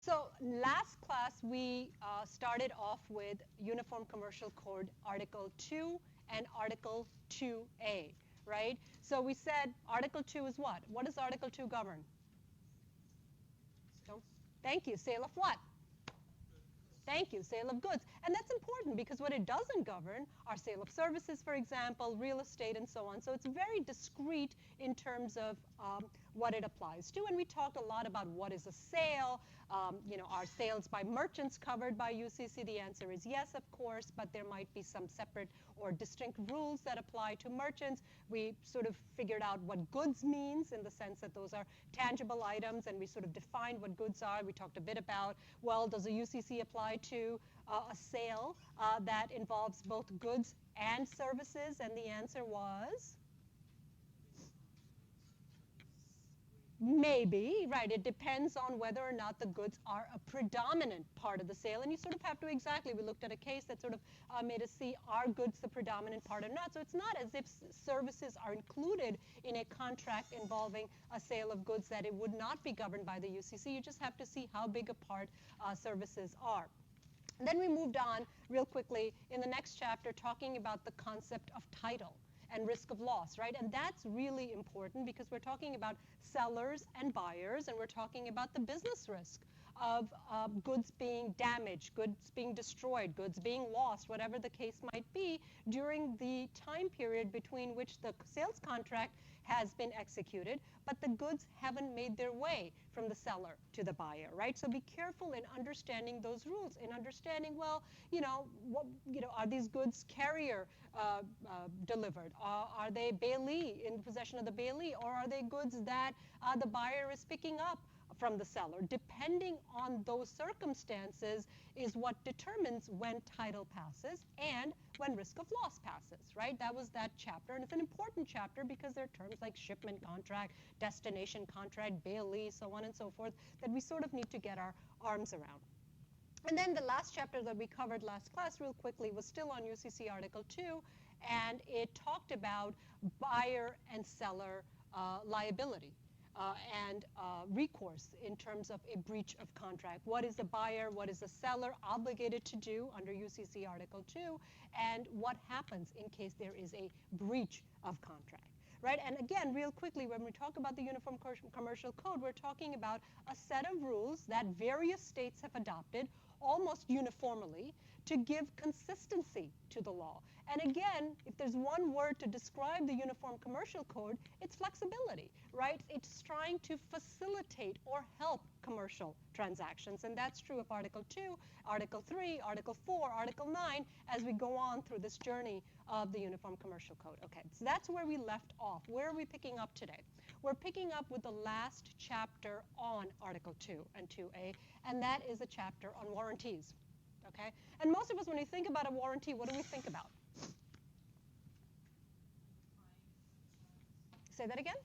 So last class, we started off with Uniform Commercial Code Article 2 and Article 2A, right? So we said Article 2 is what? What does Article 2 govern? Don't, thank you. Sale of what? Thank you, sale of goods. And that's important because what it doesn't govern are sale of services, for example, real estate, and so on. So it's very discrete in terms of what it applies to. And we talked a lot about what is a sale. Are sales by merchants covered by UCC? The answer is yes, of course, but there might be some separate or distinct rules that apply to merchants. We sort of figured out what goods means in the sense that those are tangible items, and we sort of defined what goods are. We talked a bit about, well, does a UCC apply to a sale that involves both goods and services? And the answer was maybe, right? It depends on whether or not the goods are a predominant part of the sale. And you sort of have to we looked at a case that sort of made us see, are goods the predominant part or not? So it's not as if services are included in a contract involving a sale of goods that it would not be governed by the UCC. You just have to see how big a part services are. And then we moved on real quickly in the next chapter talking about the concept of title and risk of loss, right? And that's really important because we're talking about sellers and buyers, and we're talking about the business risk of goods being damaged, goods being destroyed, goods being lost, whatever the case might be, during the time period between which the sales contract has been executed, but the goods haven't made their way from the seller to the buyer, right? So be careful in understanding those rules, in understanding, well, are these goods carrier delivered? Are they bailee, in possession of the bailee, or are they goods that the buyer is picking up from the seller? Depending on those circumstances is what determines when title passes and when risk of loss passes, right? That was that chapter, and it's an important chapter because there are terms like shipment contract, destination contract, bailee, so on and so forth, that we sort of need to get our arms around. And then the last chapter that we covered last class real quickly was still on UCC Article 2, and it talked about buyer and seller liability. And recourse in terms of a breach of contract. What is the buyer, what is the seller obligated to do under UCC Article 2, and what happens in case there is a breach of contract, right? And again, real quickly, when we talk about the Uniform Commercial Code, we're talking about a set of rules that various states have adopted almost uniformly to give consistency to the law. And again, if there's one word to describe the Uniform Commercial Code, it's flexibility, right? It's trying to facilitate or help commercial transactions. And that's true of Article 2, Article 3, Article 4, Article 9, as we go on through this journey of the Uniform Commercial Code. Okay, so that's where we left off. Where are we picking up today? We're picking up with the last chapter on Article 2 and 2A, and that is a chapter on warranties. Okay? And most of us, when we think about a warranty, what do we think about? Say that again?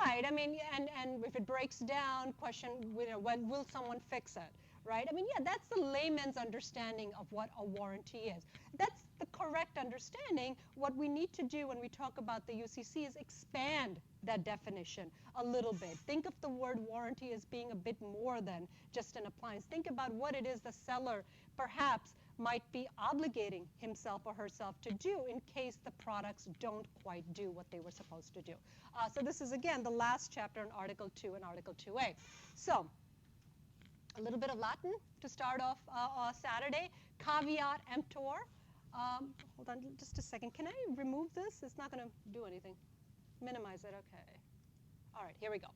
Right. I mean, and if it breaks down, question, when will someone fix it? Right? I mean, yeah, that's the layman's understanding of what a warranty is. That's the correct understanding. What we need to do when we talk about the UCC is expand that definition a little bit. Think of the word warranty as being a bit more than just an appliance. Think about what it is the seller perhaps might be obligating himself or herself to do in case the products don't quite do what they were supposed to do. So this is, again, the last chapter in Article 2 and Article 2A. So a little bit of Latin to start off Saturday. Caveat emptor. Hold on just a second. Can I remove this? It's not going to do anything. Minimize it. OK. All right, here we go.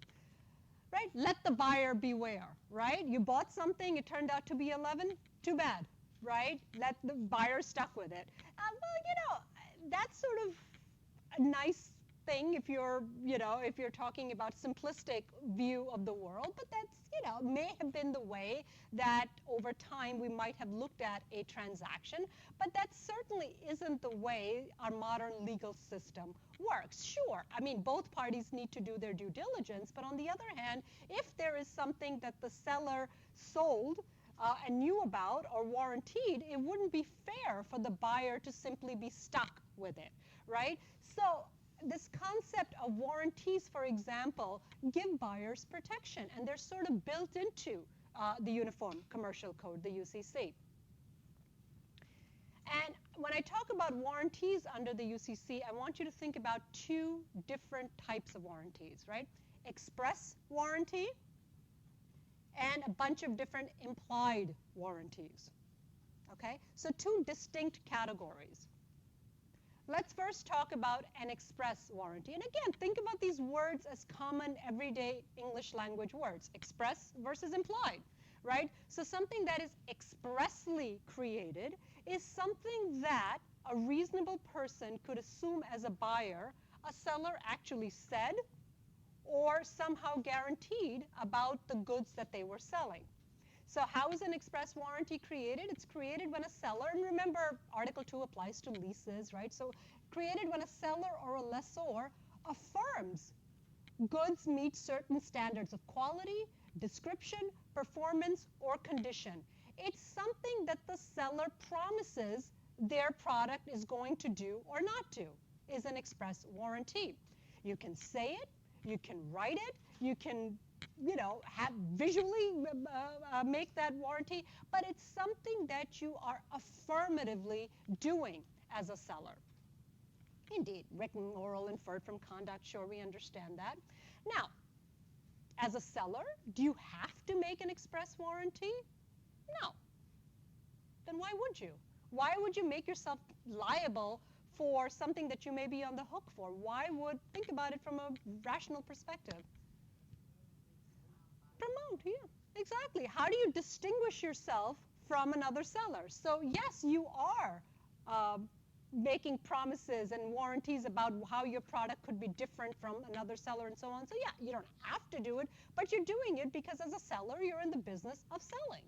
Right? Let the buyer beware. Right? You bought something. It turned out to be 11. Too bad. Right? Let the buyer stuck with it. Well, that's sort of a nice thing if you're talking about simplistic view of the world, but that's, may have been the way that over time we might have looked at a transaction, but that certainly isn't the way our modern legal system works. Sure, I mean, both parties need to do their due diligence, but on the other hand, if there is something that the seller sold and knew about or warranted, it wouldn't be fair for the buyer to simply be stuck with it, right? So this concept of warranties, for example, give buyers protection, and they're sort of built into the Uniform Commercial Code, the UCC. And when I talk about warranties under the UCC, I want you to think about two different types of warranties, right? Express warranty and a bunch of different implied warranties, okay? So two distinct categories. Let's first talk about an express warranty. And again, think about these words as common everyday English language words, express versus implied, right? So something that is expressly created is something that a reasonable person could assume as a buyer a seller actually said or somehow guaranteed about the goods that they were selling. So how is an express warranty created? It's created when a seller, and remember Article 2 applies to leases, right? So created when a seller or a lessor affirms goods meet certain standards of quality, description, performance, or condition. It's something that the seller promises their product is going to do or not do, is an express warranty. You can say it, you can write it, you can have visually make that warranty, but it's something that you are affirmatively doing as a seller. Indeed, written, oral, inferred from conduct, sure, we understand that. Now, as a seller, do you have to make an express warranty? No. Then why would you? Why would you make yourself liable for something that you may be on the hook for? Why would, think about it from a rational perspective. Promote, yeah, exactly. How do you distinguish yourself from another seller? So yes, you are making promises and warranties about how your product could be different from another seller and so on. So yeah, you don't have to do it, but you're doing it because as a seller, you're in the business of selling,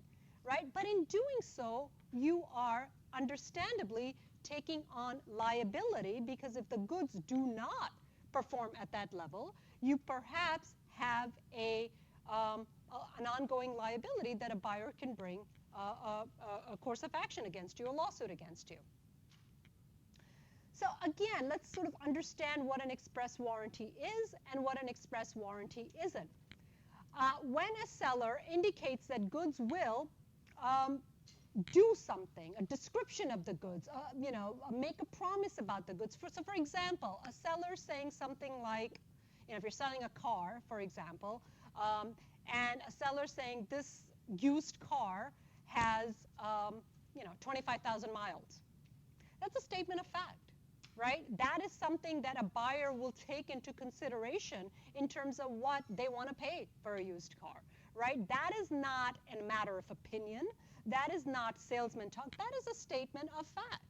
right? But in doing so, you are understandably taking on liability, because if the goods do not perform at that level, you perhaps have an ongoing liability that a buyer can bring a course of action against you, a lawsuit against you. So again, let's sort of understand what an express warranty is and what an express warranty isn't. When a seller indicates that goods will do something, a description of the goods, make a promise about the goods. So for example, a seller saying something like, if you're selling a car, for example, and a seller saying this used car has 25,000 miles. That's a statement of fact, right? That is something that a buyer will take into consideration in terms of what they want to pay for a used car, right? That is not a matter of opinion. That is not salesman talk. That is a statement of fact,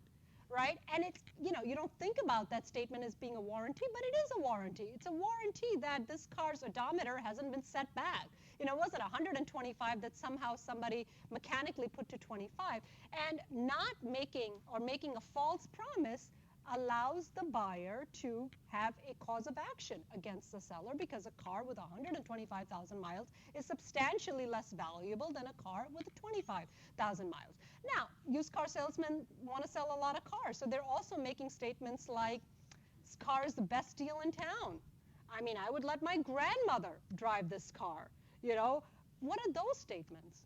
right? And it's, you don't think about that statement as being a warranty, but it is a warranty. It's a warranty that this car's odometer hasn't been set back. Was it 125 that somehow somebody mechanically put to 25? And not making a false promise allows the buyer to have a cause of action against the seller, because a car with 125,000 miles is substantially less valuable than a car with 25,000 miles. Now, used car salesmen want to sell a lot of cars, so they're also making statements like, this car is the best deal in town. I mean, I would let my grandmother drive this car. What are those statements?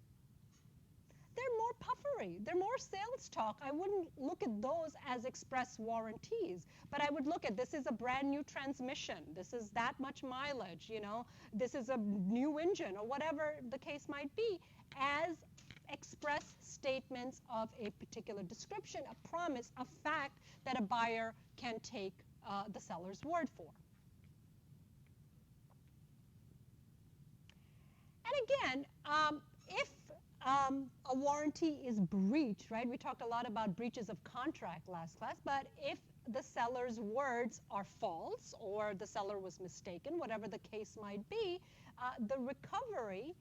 They're more puffery. They're more sales talk. I wouldn't look at those as express warranties, but I would look at, this is a brand new transmission. This is that much mileage, This is a new engine, or whatever the case might be, as express statements of a particular description, a promise, a fact that a buyer can take the seller's word for. And again, if a warranty is breached, right? We talked a lot about breaches of contract last class, but if the seller's words are false or the seller was mistaken, whatever the case might be, the recovery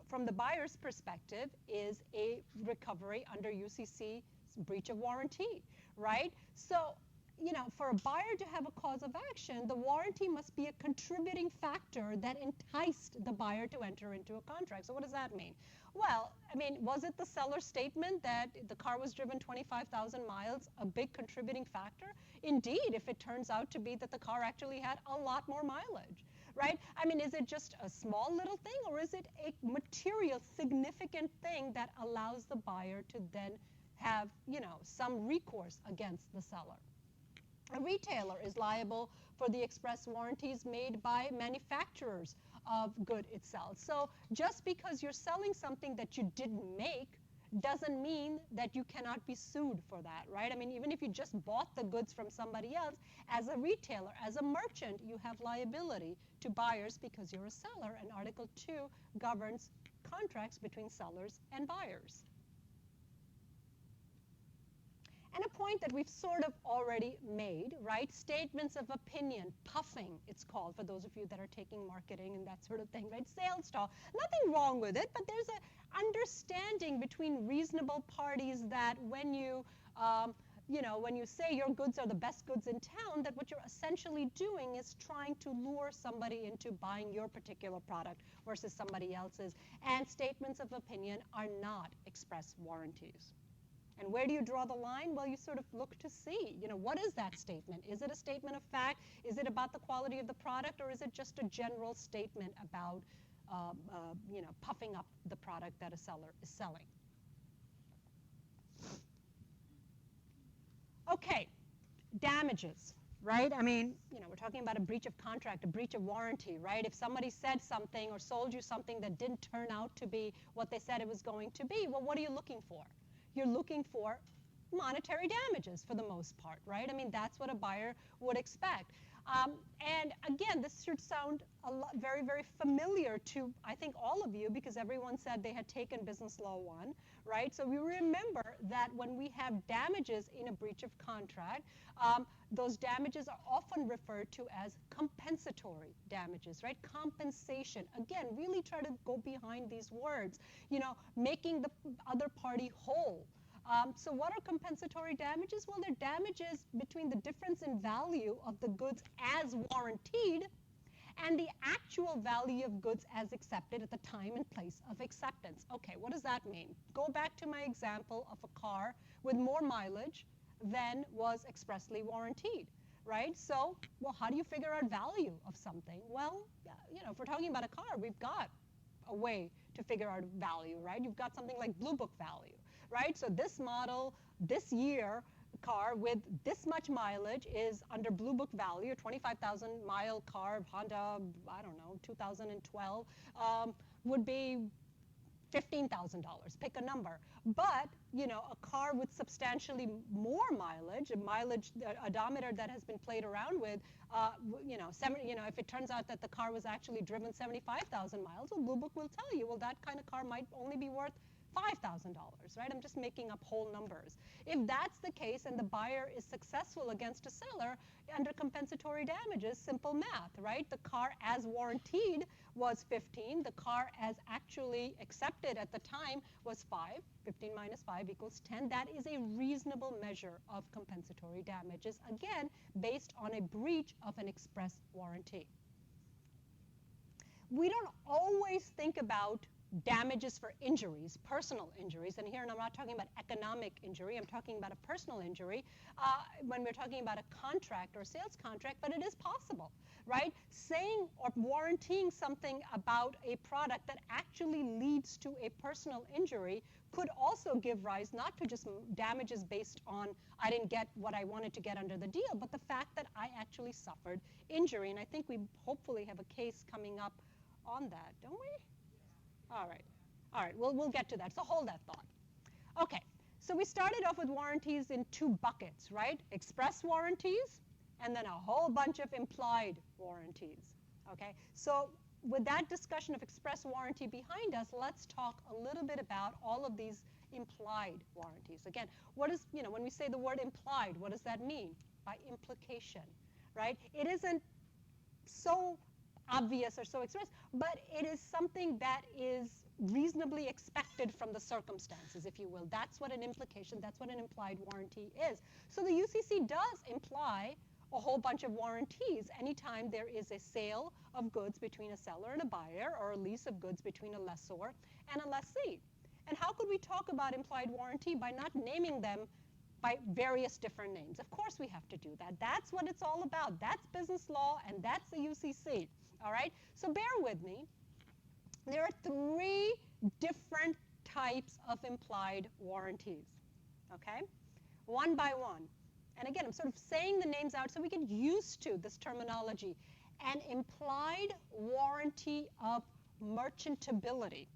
from the buyer's perspective is a recovery under UCC breach of warranty, right? So, for a buyer to have a cause of action, the warranty must be a contributing factor that enticed the buyer to enter into a contract. So what does that mean? Well, I mean, was it the seller's statement that the car was driven 25,000 miles a big contributing factor? Indeed, if it turns out to be that the car actually had a lot more mileage, right? I mean, is it just a small little thing, or is it a material, significant thing that allows the buyer to then have, some recourse against the seller? A retailer is liable for the express warranties made by manufacturers of good it sells. So just because you're selling something that you didn't make doesn't mean that you cannot be sued for that, right? I mean, even if you just bought the goods from somebody else, as a retailer, as a merchant, you have liability to buyers because you're a seller, and Article 2 governs contracts between sellers and buyers. And a point that we've sort of already made, right? Statements of opinion, puffing, it's called, for those of you that are taking marketing and that sort of thing, right? Sales talk, nothing wrong with it, but there's an understanding between reasonable parties that when you, when you say your goods are the best goods in town, that what you're essentially doing is trying to lure somebody into buying your particular product versus somebody else's. And statements of opinion are not express warranties. And where do you draw the line? Well, you sort of look to see, what is that statement? Is it a statement of fact? Is it about the quality of the product? Or is it just a general statement about, puffing up the product that a seller is selling? Okay, damages, right? I mean, we're talking about a breach of contract, a breach of warranty, right? If somebody said something or sold you something that didn't turn out to be what they said it was going to be, well, what are you looking for? You're looking for monetary damages for the most part, right? I mean, that's what a buyer would expect. And again, this should sound very, very familiar to, I think, all of you, because everyone said they had taken Business Law 1, right? So we remember that when we have damages in a breach of contract, those damages are often referred to as compensatory damages, right? Compensation. Again, really try to go behind these words, making the other party whole. So what are compensatory damages? Well, they're damages between the difference in value of the goods as warranted and the actual value of goods as accepted at the time and place of acceptance. Okay, what does that mean? Go back to my example of a car with more mileage than was expressly warranted, right? So, well, how do you figure out value of something? Well, if we're talking about a car, we've got a way to figure out value, right? You've got something like Blue Book value, right? So this model, this year, car with this much mileage is under Blue Book value, a 25,000 mile car, Honda, I don't know, 2012, would be $15,000, pick a number. But, a car with substantially more mileage, a odometer that has been played around with, if it turns out that the car was actually driven 75,000 miles, well, Blue Book will tell you, well, that kind of car might only be worth $5,000, right? I'm just making up whole numbers. If that's the case and the buyer is successful against a seller under compensatory damages, simple math, right? The car as warranted was 15. The car as actually accepted at the time was 5. 15 minus 5 equals 10. That is a reasonable measure of compensatory damages, again, based on a breach of an express warranty. We don't always think about damages for injuries, personal injuries, and here I'm not talking about economic injury, I'm talking about a personal injury when we're talking about a contract or a sales contract, but it is possible, right? Saying or warranting something about a product that actually leads to a personal injury could also give rise not to just damages based on I didn't get what I wanted to get under the deal, but the fact that I actually suffered injury, and I think we hopefully have a case coming up on that, don't we? All right, we'll get to that, so hold that thought. Okay, so we started off with warranties in 2 buckets, right? Express warranties, and then a whole bunch of implied warranties, okay? So with that discussion of express warranty behind us, let's talk a little bit about all of these implied warranties. Again, what is, when we say the word implied, what does that mean? By implication, right? It isn't so obvious or so express, but it is something that is reasonably expected from the circumstances, if you will. That's what an implication, that's what an implied warranty is. So the UCC does imply a whole bunch of warranties anytime there is a sale of goods between a seller and a buyer, or a lease of goods between a lessor and a lessee. And how could we talk about implied warranty by not naming them by various different names? Of course we have to do that. That's what it's all about. That's business law, and that's the UCC. All right? So bear with me. There are 3 different types of implied warranties. Okay? One by one. And again, I'm sort of saying the names out so we get used to this terminology. An implied warranty of merchantability.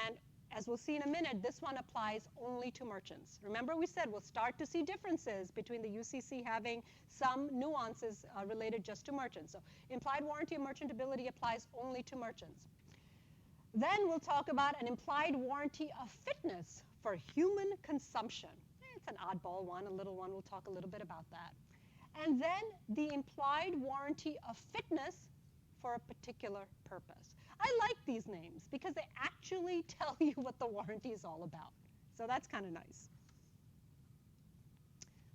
And as we'll see in a minute, this one applies only to merchants. Remember we said we'll start to see differences between the UCC having some nuances related just to merchants. So implied warranty of merchantability applies only to merchants. Then we'll talk about an implied warranty of fitness for human consumption. It's an oddball one, a little one. We'll talk a little bit about that. And then the implied warranty of fitness for a particular purpose. I like these names because they actually tell you what the warranty is all about. So that's kind of nice.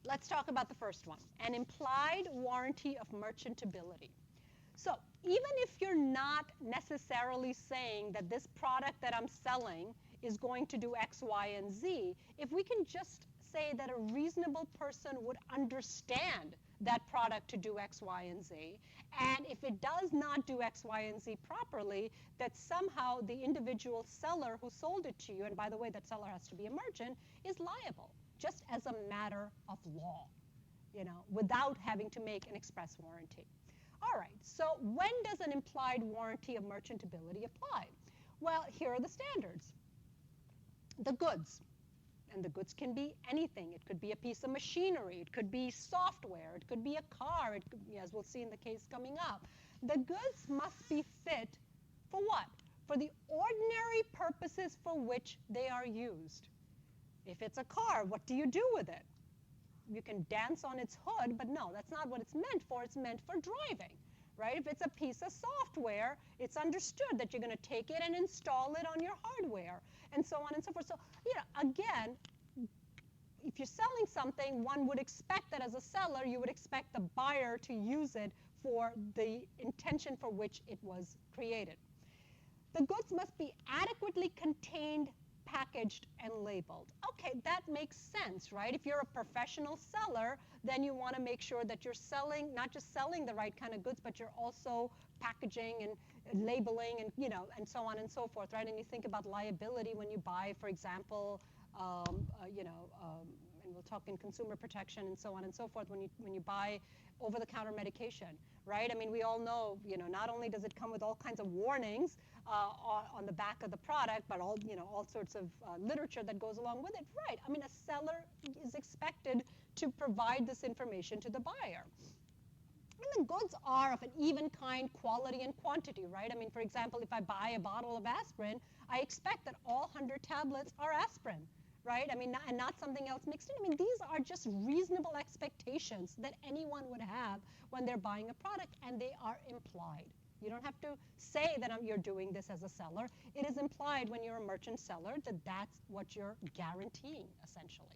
Let's talk about the first one, an implied warranty of merchantability. So even if you're not necessarily saying that this product that I'm selling is going to do X, Y, and Z, if we can just say that a reasonable person would understand that product to do X, Y, and Z, and if it does not do X, Y, and Z properly, that somehow the individual seller who sold it to you, and by the way, that seller has to be a merchant, is liable, just as a matter of law, without having to make an express warranty. All right, so when does an implied warranty of merchantability apply? Well, here are the standards. The goods. And the goods can be anything. It could be a piece of machinery. It could be software. It could be a car. It could, as we'll see in the case coming up. The goods must be fit for what? For the ordinary purposes for which they are used. If it's a car, what do you do with it? You can dance on its hood, but no, that's not what it's meant for. It's meant for driving, right? If it's a piece of software, it's understood that you're going to take it and install it on your hardware, and so on and so forth. So, again, if you're selling something, one would expect that as a seller, you would expect the buyer to use it for the intention for which it was created. The goods must be adequately contained, packaged, and labeled. Okay, that makes sense, right? If you're a professional seller, then you want to make sure that you're selling, not just selling the right kind of goods, but you're also packaging and labeling and, and so on and so forth, right? And you think about liability when you buy, for example, and we'll talk in consumer protection and so on and so forth, when you buy over-the-counter medication, right? I mean, we all know, not only does it come with all kinds of warnings on the back of the product, but all sorts of literature that goes along with it, right? I mean, a seller is expected to provide this information to the buyer. And the goods are of an even kind, quality, and quantity, right? I mean, for example, if I buy a bottle of aspirin, I expect that all 100 tablets are aspirin, right? I mean, and not something else mixed in. I mean, these are just reasonable expectations that anyone would have when they're buying a product, and they are implied. You don't have to say that you're doing this as a seller. It is implied when you're a merchant seller that that's what you're guaranteeing, essentially.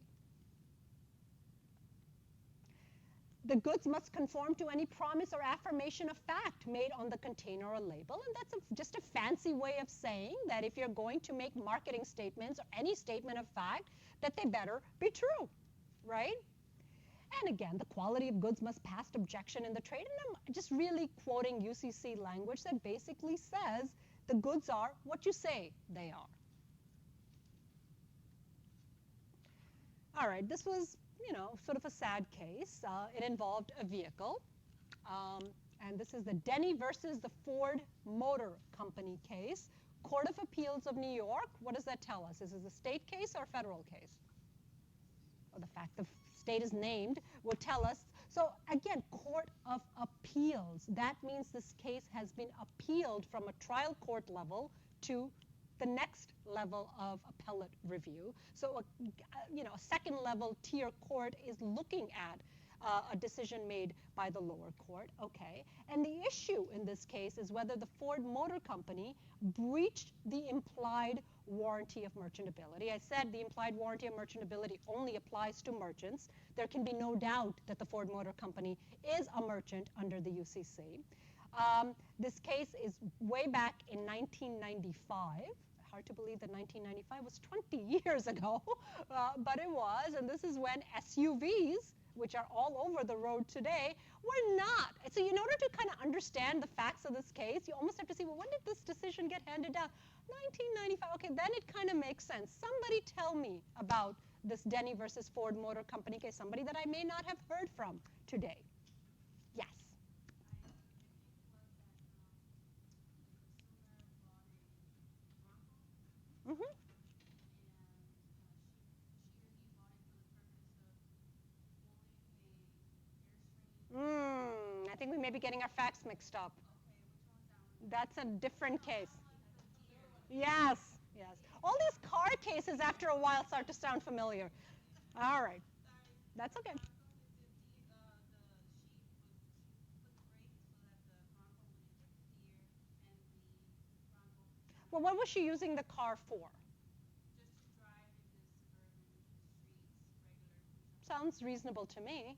The goods must conform to any promise or affirmation of fact made on the container or label. And that's just a fancy way of saying that if you're going to make marketing statements or any statement of fact, that they better be true, right? And again, the quality of goods must pass objection in the trade. And I'm just really quoting UCC language that basically says the goods are what you say they are. All right, this was sort of a sad case. It involved a vehicle. And this is the Denny versus the Ford Motor Company case. Court of Appeals of New York. What does that tell us? Is this a state case or a federal case? Well, the fact the state is named will tell us. So again, Court of Appeals. That means this case has been appealed from a trial court level to the next level of appellate review. So a second level tier court is looking at a decision made by the lower court, okay? And the issue in this case is whether the Ford Motor Company breached the implied warranty of merchantability. I said the implied warranty of merchantability only applies to merchants. There can be no doubt that the Ford Motor Company is a merchant under the UCC. This case is way back in 1995. Hard to believe that 1995 was 20 years ago, but it was. And this is when SUVs, which are all over the road today, were not. So in order to kind of understand the facts of this case, you almost have to see, well, when did this decision get handed down? 1995. OK, then it kind of makes sense. Somebody tell me about this Denny versus Ford Motor Company case, somebody that I may not have heard from today. Yes? Mm-hmm. I think we may be getting our facts mixed up. That's a different case. Yes, yes. All these car cases after a while start to sound familiar. All right. That's okay. Well, what was she using the car for? Sounds reasonable to me.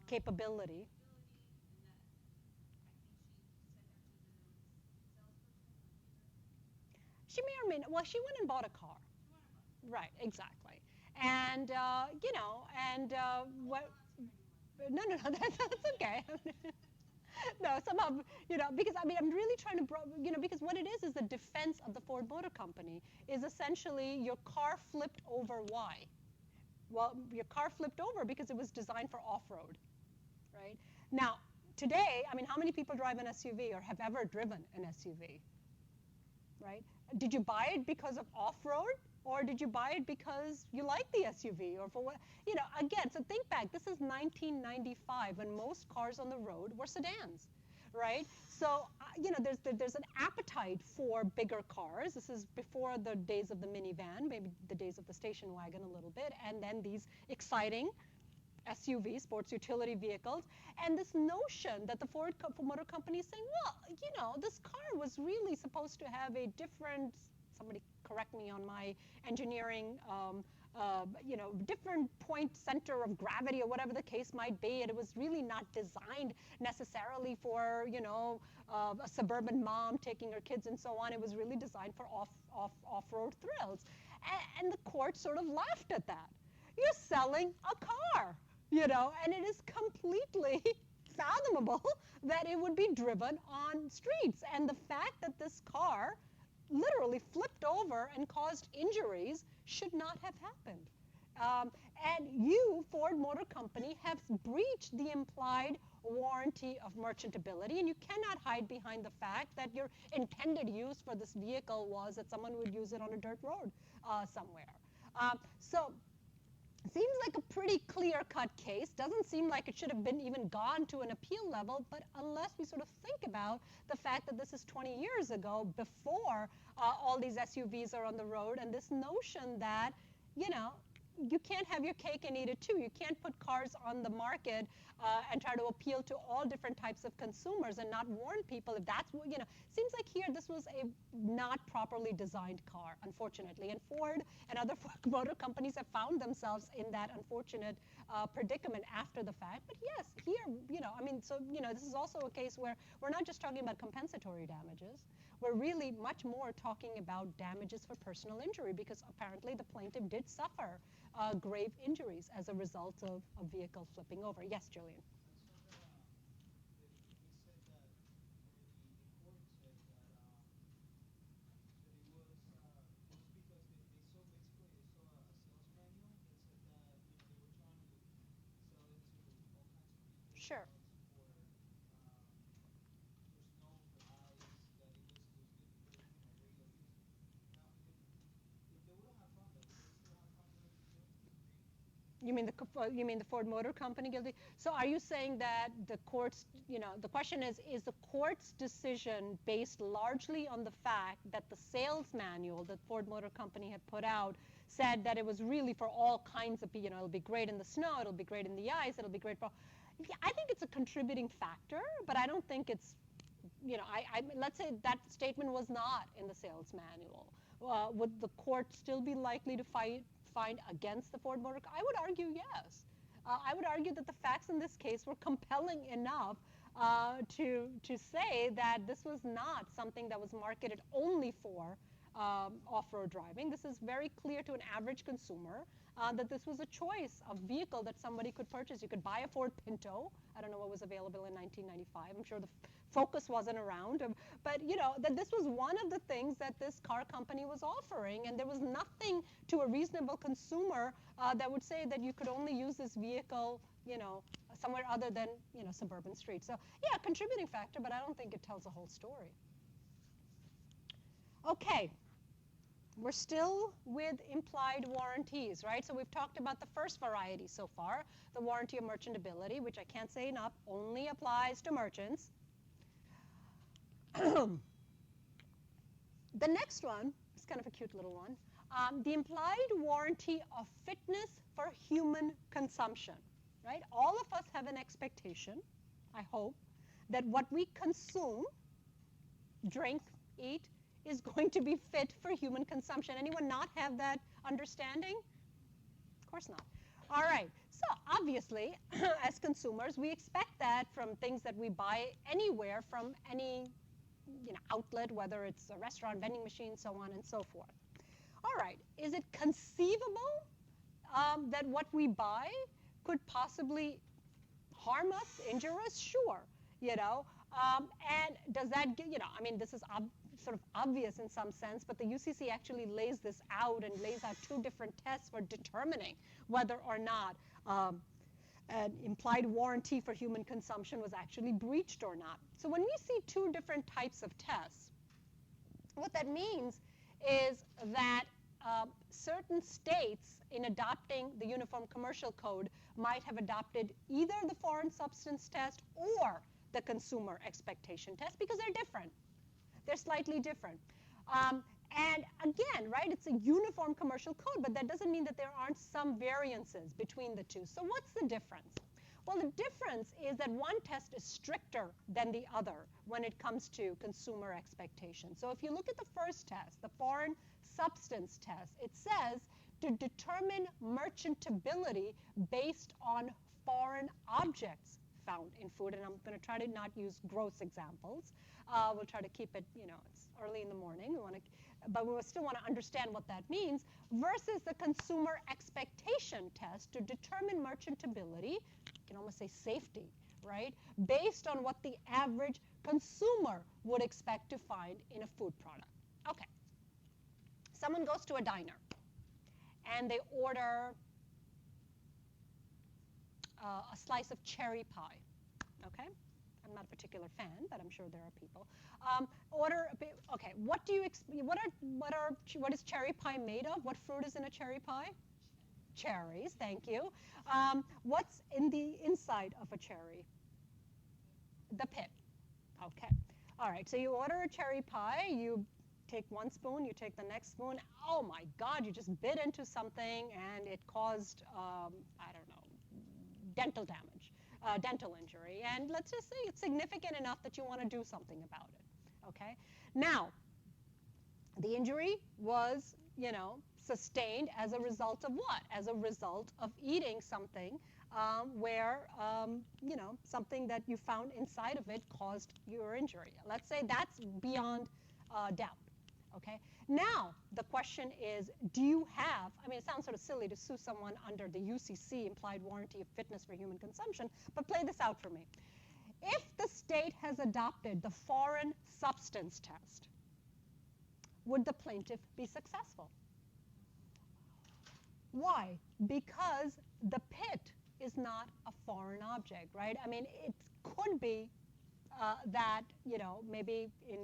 Capability. She may or may not. Well, she went and bought a car. Right, exactly. And, what? No, that's okay. No, somehow, because I'm really trying to, because what it is the defense of the Ford Motor Company is essentially your car flipped over. Why? Well, your car flipped over because it was designed for off-road, right? Now, today, how many people drive an SUV or have ever driven an SUV, right? Did you buy it because of off-road? Or did you buy it because you like the SUV? Or for what? Again, so think back. This is 1995 when most cars on the road were sedans, right? So, there's an appetite for bigger cars. This is before the days of the minivan, maybe the days of the station wagon a little bit, and then these exciting SUVs, sports utility vehicles, and this notion that the Ford Motor Company is saying, well, this car was really supposed to have a different, somebody correct me on my engineering, different point center of gravity or whatever the case might be. And it was really not designed necessarily for, a suburban mom taking her kids and so on. It was really designed for off-road thrills. And the court sort of laughed at that. You're selling a car, and it is completely fathomable that it would be driven on streets. And the fact that this car literally flipped over and caused injuries should not have happened. And you, Ford Motor Company, have breached the implied warranty of merchantability, and you cannot hide behind the fact that your intended use for this vehicle was that someone would use it on a dirt road somewhere. So seems like a pretty clear-cut case. Doesn't seem like it should have been even gone to an appeal level, but unless we sort of think about the fact that this is 20 years ago, before all these SUVs are on the road, and this notion that, you can't have your cake and eat it too. You can't put cars on the market and try to appeal to all different types of consumers and not warn people if that's what, seems like here this was a not properly designed car, unfortunately. And Ford and other motor companies have found themselves in that unfortunate predicament after the fact. But yes, here, this is also a case where we're not just talking about compensatory damages. We're really much more talking about damages for personal injury, because apparently the plaintiff did suffer grave injuries as a result of a vehicle flipping over. Yes, Julian? Sure. You mean the Ford Motor Company guilty? So are you saying that the court's, the question is the court's decision based largely on the fact that the sales manual that Ford Motor Company had put out said that it was really for all kinds of, it'll be great in the snow, it'll be great in the ice, it'll be great for, yeah, I think it's a contributing factor, but I don't think it's let's say that statement was not in the sales manual. Would the court still be likely to find against the Ford Motor Company? I would argue yes. I would argue that the facts in this case were compelling enough to say that this was not something that was marketed only for off-road driving. This is very clear to an average consumer that this was a choice of vehicle that somebody could purchase. You could buy a Ford Pinto. I don't know what was available in 1995. I'm sure the Focus wasn't around, but that this was one of the things that this car company was offering, and there was nothing to a reasonable consumer that would say that you could only use this vehicle, somewhere other than suburban streets. So yeah, contributing factor, but I don't think it tells the whole story. Okay. We're still with implied warranties, right? So we've talked about the first variety so far, the warranty of merchantability, which I can't say enough, only applies to merchants. The next one is kind of a cute little one. The implied warranty of fitness for human consumption, right? All of us have an expectation, I hope, that what we consume, drink, eat, is going to be fit for human consumption. Anyone not have that understanding? Of course not. All right. So obviously, as consumers, we expect that from things that we buy anywhere, from any outlet, whether it's a restaurant, vending machine, so on and so forth. All right. Is it conceivable that what we buy could possibly harm us, injure us? Sure. And does that, this is sort of obvious in some sense, but the UCC actually lays this out and lays out two different tests for determining whether or not an implied warranty for human consumption was actually breached or not. So when we see two different types of tests, what that means is that certain states in adopting the Uniform Commercial Code might have adopted either the foreign substance test or the consumer expectation test, because they're different. They're slightly different. And again, right, it's a uniform commercial code, but that doesn't mean that there aren't some variances between the two. So what's the difference? Well, the difference is that one test is stricter than the other when it comes to consumer expectations. So if you look at the first test, the foreign substance test, it says to determine merchantability based on foreign objects found in food. And I'm going to try to not use gross examples. We'll try to keep it, it's early in the morning. But we still want to understand what that means, versus the consumer expectation test to determine merchantability, you can almost say safety, right, based on what the average consumer would expect to find in a food product. Okay. Someone goes to a diner, and they order a slice of cherry pie, okay? I'm not a particular fan, but I'm sure there are people. Okay, what is cherry pie made of? What fruit is in a cherry pie? Cherries, thank you. What's in the inside of a cherry? The pit. Okay. All right, so you order a cherry pie, you take one spoon, you take the next spoon. Oh my God, you just bit into something and it caused, I don't know, dental damage. Dental injury, and let's just say it's significant enough that you want to do something about it, okay? Now, the injury was, sustained as a result of what? As a result of eating something where, something that you found inside of it caused your injury. Let's say that's beyond doubt, okay? Now, the question is, do you have, it sounds sort of silly to sue someone under the UCC, implied warranty of fitness for human consumption, but play this out for me. If the state has adopted the foreign substance test, would the plaintiff be successful? Why? Because the pit is not a foreign object, right? It could be that, maybe in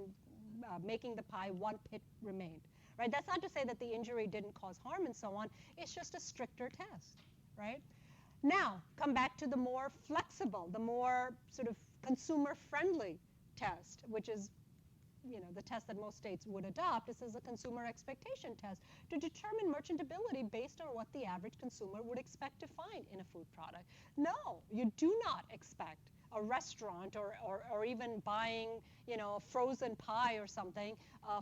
making the pie, one pit remained, right? That's not to say that the injury didn't cause harm and so on. It's just a stricter test, right? Now, come back to the more flexible, the more sort of consumer-friendly test, which is, the test that most states would adopt. This is a consumer expectation test to determine merchantability based on what the average consumer would expect to find in a food product. No, you do not expect a restaurant or even buying, a frozen pie or something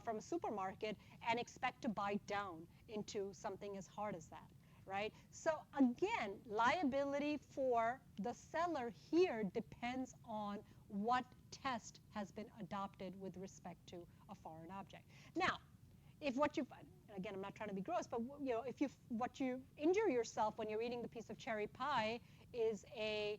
from a supermarket and expect to bite down into something as hard as that, right? So again, liability for the seller here depends on what test has been adopted with respect to a foreign object. Now, if what you, again, I'm not trying to be gross, but if what you injure yourself when you're eating the piece of cherry pie is a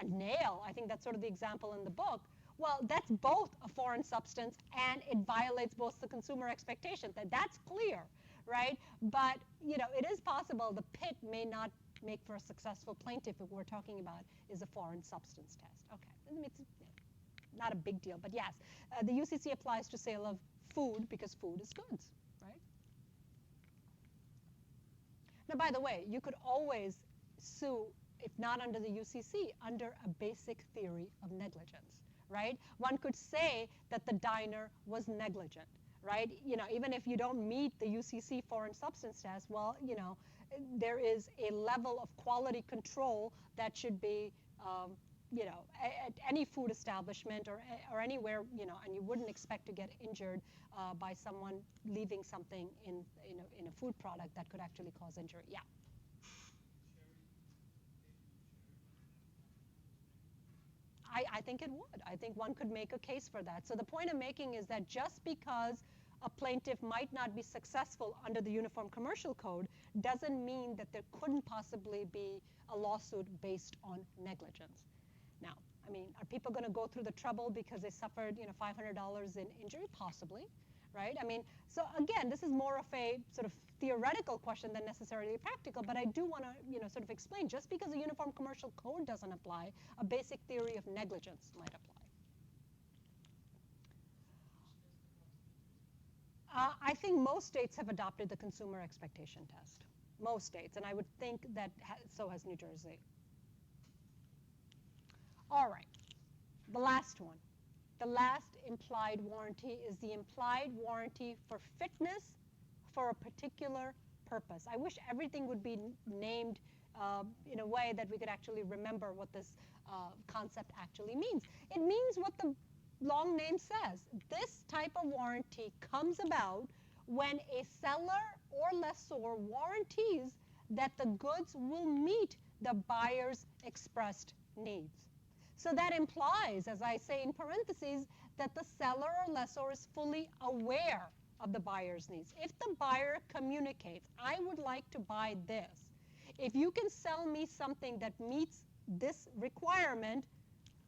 nail, I think that's sort of the example in the book, well, that's both a foreign substance and it violates both the consumer expectation. That's clear, right? But it is possible the pit may not make for a successful plaintiff if we're talking about is a foreign substance test. Okay, it's not a big deal, but yes, the UCC applies to sale of food because food is goods, right? Now, by the way, you could always sue, if not under the UCC, under a basic theory of negligence, right? One could say that the diner was negligent, right? Even if you don't meet the UCC foreign substance test, well, there is a level of quality control that should be, at any food establishment or anywhere, and you wouldn't expect to get injured by someone leaving something in a food product that could actually cause injury. Yeah. I think it would. I think one could make a case for that. So the point I'm making is that just because a plaintiff might not be successful under the Uniform Commercial Code doesn't mean that there couldn't possibly be a lawsuit based on negligence. Now, I mean, are people going to go through the trouble because they suffered, $500 in injury? Possibly, right? I mean, so again, this is more of a sort of theoretical question than necessarily practical, but I do want to, sort of explain, just because the Uniform Commercial Code doesn't apply, a basic theory of negligence might apply. I think most states have adopted the consumer expectation test. Most states, and I would think that so has New Jersey. All right, the last one. The last implied warranty is the implied warranty for fitness for a particular purpose. I wish everything would be named in a way that we could actually remember what this concept actually means. It means what the long name says. This type of warranty comes about when a seller or lessor warranties that the goods will meet the buyer's expressed needs. So that implies, as I say in parentheses, that the seller or lessor is fully aware of the buyer's needs. If the buyer communicates, I would like to buy this. If you can sell me something that meets this requirement,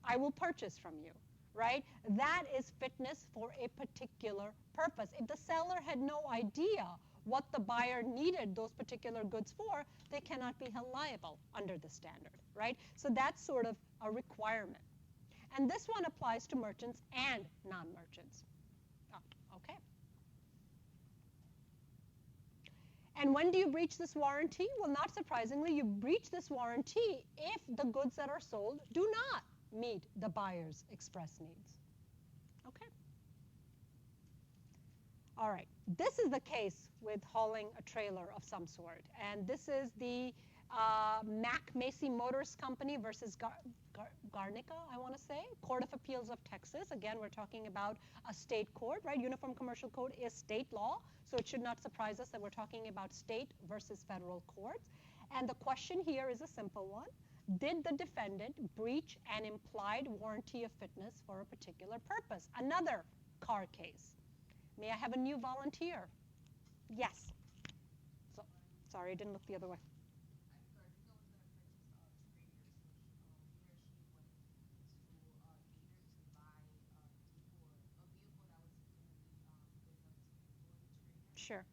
I will purchase from you, right? That is fitness for a particular purpose. If the seller had no idea what the buyer needed those particular goods for, they cannot be held liable under the standard, right? So that's sort of a requirement. And this one applies to merchants and non-merchants. Oh, okay. And when do you breach this warranty? Well, not surprisingly, you breach this warranty if the goods that are sold do not meet the buyer's express needs. Okay. All right. This is the case with hauling a trailer of some sort. And this is the Mac Macy Motors Company versus Garnica, I want to say, Court of Appeals of Texas. Again, we're talking about a state court, right? Uniform Commercial Code is state law, so it should not surprise us that we're talking about state versus federal courts. And the question here is a simple one. Did the defendant breach an implied warranty of fitness for a particular purpose? Another car case. May I have a new volunteer? Yes. So, sorry, I didn't look the other way. Sure.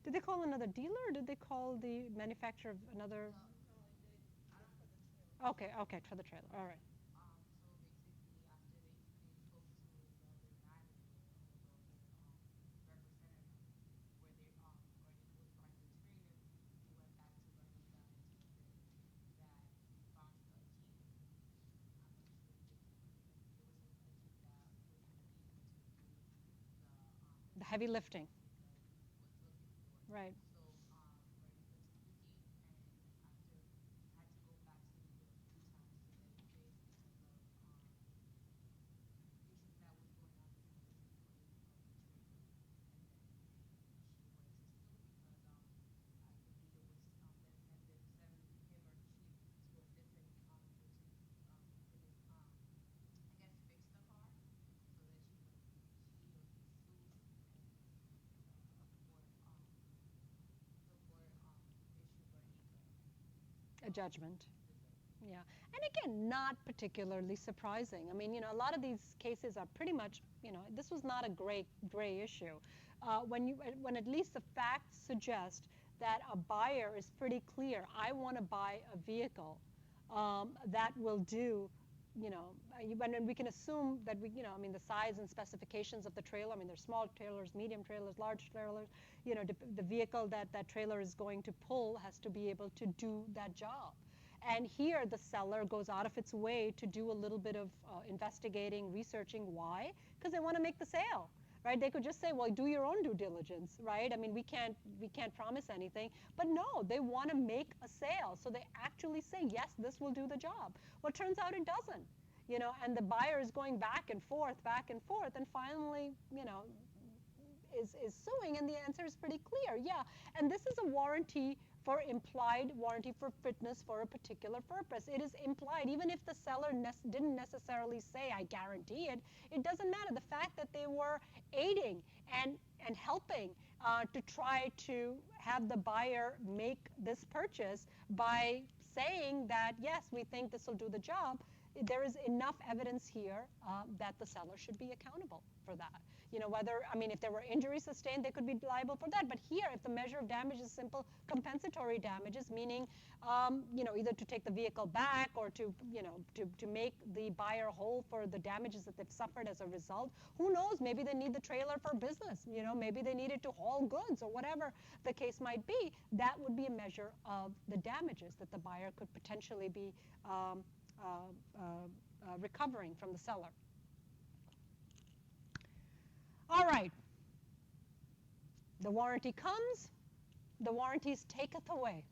Did they call another dealer, or did they call the manufacturer of another? Okay, okay, for the trailer. All right. heavy lifting. Right. A judgment. Yeah. And again, not particularly surprising. I mean, a lot of these cases are pretty much, this was not a gray issue. When at least the facts suggest that a buyer is pretty clear, I want to buy a vehicle that will do, when we can assume that I mean, the size and specifications of the trailer, I mean, there's small trailers, medium trailers, large trailers, the vehicle that trailer is going to pull has to be able to do that job. And here the seller goes out of its way to do a little bit of investigating, researching. Why? Because they want to make the sale, right? They could just say, well, do your own due diligence, right? I mean, we can't promise anything. But no, they want to make a sale. So they actually say, yes, this will do the job. Well, it turns out it doesn't, and the buyer is going back and forth, and finally, is suing, and the answer is pretty clear. Yeah, and this is a implied warranty for fitness for a particular purpose. It is implied, even if the seller didn't necessarily say, I guarantee it, it doesn't matter. The fact that they were aiding and helping to try to have the buyer make this purchase by saying that, yes, we think this will do the job, there is enough evidence here that the seller should be accountable for that. If there were injuries sustained, they could be liable for that. But here, if the measure of damage is simple compensatory damages, meaning, either to take the vehicle back or to make the buyer whole for the damages that they've suffered as a result, who knows? Maybe they need the trailer for business. Maybe they need it to haul goods or whatever the case might be. That would be a measure of the damages that the buyer could potentially be recovering from the seller. All right. The warranty comes, the warranties taketh away.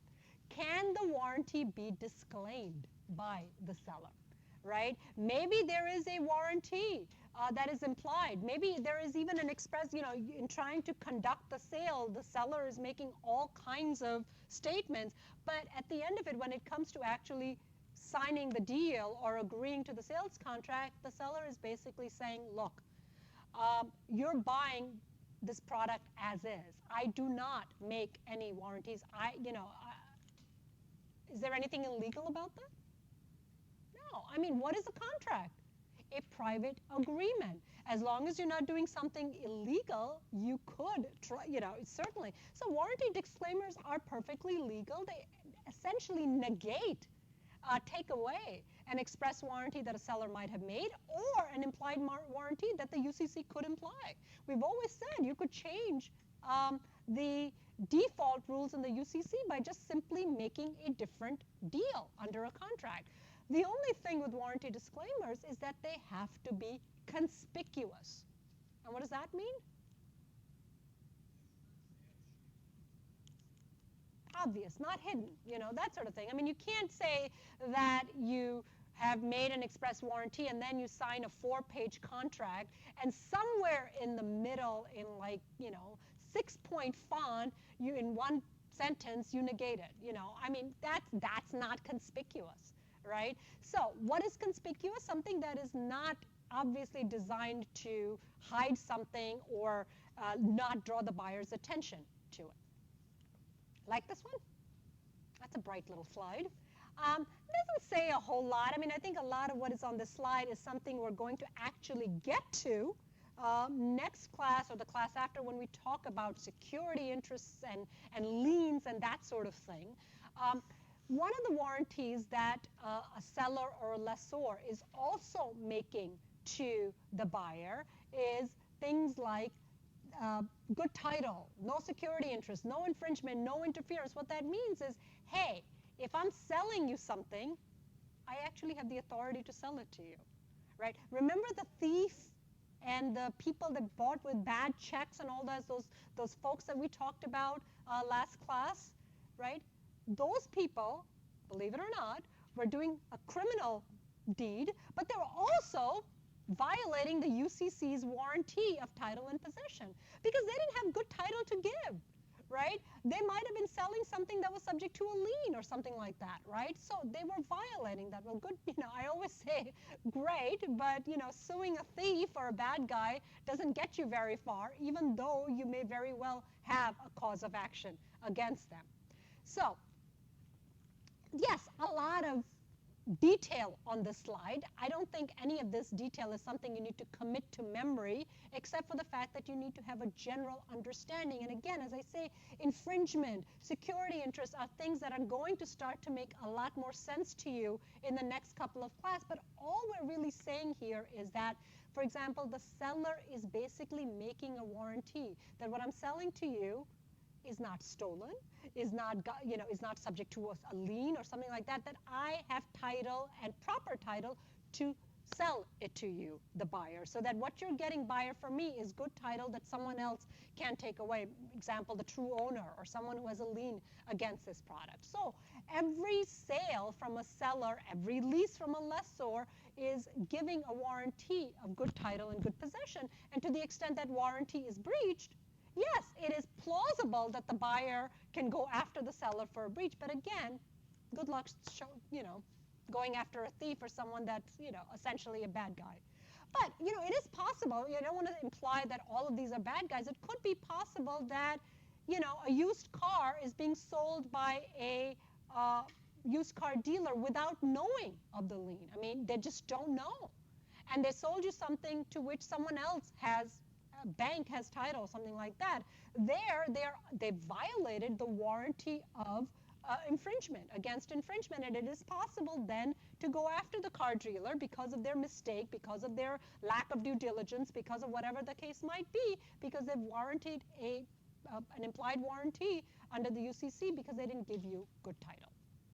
Can the warranty be disclaimed by the seller, right? Maybe there is a warranty that is implied. Maybe there is even an express, in trying to conduct the sale, the seller is making all kinds of statements. But at the end of it, when it comes to actually signing the deal or agreeing to the sales contract, the seller is basically saying, look, you're buying this product as is. I do not make any warranties. Is there anything illegal about that? No. I mean, what is a contract? A private agreement. As long as you're not doing something illegal, you could try, certainly. So warranty disclaimers are perfectly legal. They essentially negate, take away an express warranty that a seller might have made or an implied warranty that the UCC could imply. We've always said you could change the default rules in the UCC by just simply making a different deal under a contract. The only thing with warranty disclaimers is that they have to be conspicuous. And what does that mean? Obvious, not hidden, that sort of thing. I mean, you can't say that you have made an express warranty and then you sign a 4-page contract and somewhere in the middle in 6-point font, you in one sentence, you negate it. I mean, that's not conspicuous, right? So what is conspicuous? Something that is not obviously designed to hide something or not draw the buyer's attention to it. Like this one? That's a bright little slide. Doesn't say a whole lot. I mean, I think a lot of what is on this slide is something we're going to actually get to next class or the class after when we talk about security interests and liens and that sort of thing. One of the warranties that a seller or a lessor is also making to the buyer is things like good title, no security interest, no infringement, no interference. What that means is, hey, if I'm selling you something, I actually have the authority to sell it to you, right? Remember the thief and the people that bought with bad checks and all those folks that we talked about last class, right? Those people, believe it or not, were doing a criminal deed, but they were also violating the UCC's warranty of title and possession because they didn't have good title to give, right? They might have been selling something that was subject to a lien or something like that, right? So they were violating that. Well, good, I always say great, but suing a thief or a bad guy doesn't get you very far, even though you may very well have a cause of action against them. So yes, a lot of detail on this slide. I don't think any of this detail is something you need to commit to memory, except for the fact that you need to have a general understanding. And again, as I say, infringement, security interests are things that are going to start to make a lot more sense to you in the next couple of classes. But all we're really saying here is that, for example, the seller is basically making a warranty that what I'm selling to you is not stolen, is not, is not subject to a lien or something like that, that I have title and proper title to sell it to you, the buyer, so that what you're getting, buyer, from me is good title that someone else can't take away. Example, the true owner or someone who has a lien against this product. So every sale from a seller, every lease from a lessor is giving a warranty of good title and good possession. And to the extent that warranty is breached, yes, it is plausible that the buyer can go after the seller for a breach, but again, good luck, going after a thief or someone that's, essentially a bad guy. But, it is possible, you don't want to imply that all of these are bad guys. It could be possible that, a used car is being sold by a used car dealer without knowing of the lien. I mean, they just don't know. And they sold you something to which someone else has bank has title, something like that. They violated the warranty of infringement, against infringement, and it is possible then to go after the car dealer because of their mistake, because of their lack of due diligence, because of whatever the case might be, because they've warranted an implied warranty under the UCC because they didn't give you good title.